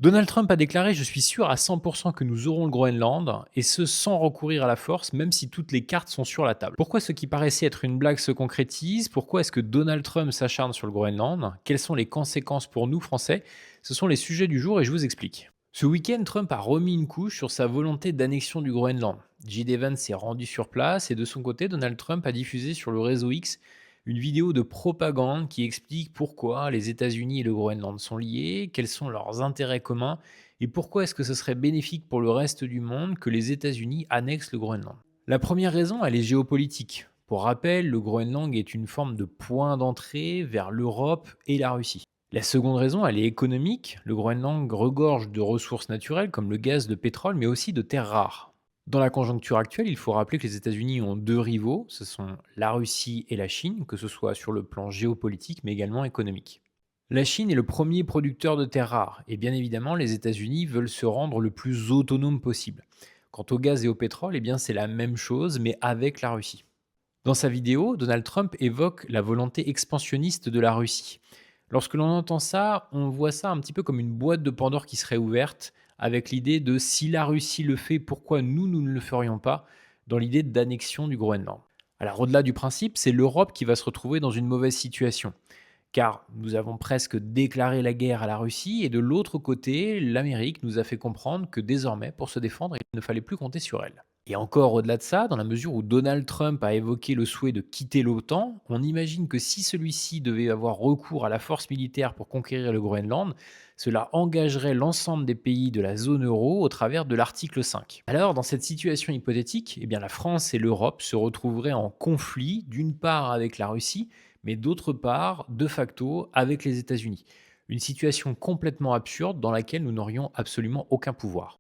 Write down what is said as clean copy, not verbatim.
Donald Trump a déclaré: «Je suis sûr à 100% que nous aurons le Groenland, et ce sans recourir à la force, même si toutes les cartes sont sur la table». Pourquoi ce qui paraissait être une blague se concrétise? Pourquoi est-ce que Donald Trump s'acharne sur le Groenland? Quelles sont les conséquences pour nous, Français? Ce sont les sujets du jour et je vous explique. Ce week-end, Trump a remis une couche sur sa volonté d'annexion du Groenland. J.D. Vance s'est rendu sur place et de son côté, Donald Trump a diffusé sur le réseau X une vidéo de propagande qui explique pourquoi les États-Unis et le Groenland sont liés, quels sont leurs intérêts communs et pourquoi est-ce que ce serait bénéfique pour le reste du monde que les États-Unis annexent le Groenland. La première raison, elle est géopolitique. Pour rappel, le Groenland est une forme de point d'entrée vers l'Europe et la Russie. La seconde raison, elle est économique. Le Groenland regorge de ressources naturelles comme le gaz, le pétrole, mais aussi de terres rares. Dans la conjoncture actuelle, il faut rappeler que les États-Unis ont deux rivaux, ce sont la Russie et la Chine, que ce soit sur le plan géopolitique mais également économique. La Chine est le premier producteur de terres rares et bien évidemment les États-Unis veulent se rendre le plus autonome possible. Quant au gaz et au pétrole, eh bien c'est la même chose mais avec la Russie. Dans sa vidéo, Donald Trump évoque la volonté expansionniste de la Russie. Lorsque l'on entend ça, on voit ça un petit peu comme une boîte de Pandore qui serait ouverte, avec l'idée de si la Russie le fait, pourquoi nous ne le ferions pas, dans l'idée d'annexion du Groenland. Alors au-delà du principe, c'est l'Europe qui va se retrouver dans une mauvaise situation, car nous avons presque déclaré la guerre à la Russie, et de l'autre côté, l'Amérique nous a fait comprendre que désormais, pour se défendre, il ne fallait plus compter sur elle. Et encore au-delà de ça, dans la mesure où Donald Trump a évoqué le souhait de quitter l'OTAN, on imagine que si celui-ci devait avoir recours à la force militaire pour conquérir le Groenland, cela engagerait l'ensemble des pays de la zone euro au travers de l'article 5. Alors, dans cette situation hypothétique, eh bien, la France et l'Europe se retrouveraient en conflit, d'une part avec la Russie, mais d'autre part, de facto, avec les États-Unis. Une situation complètement absurde dans laquelle nous n'aurions absolument aucun pouvoir.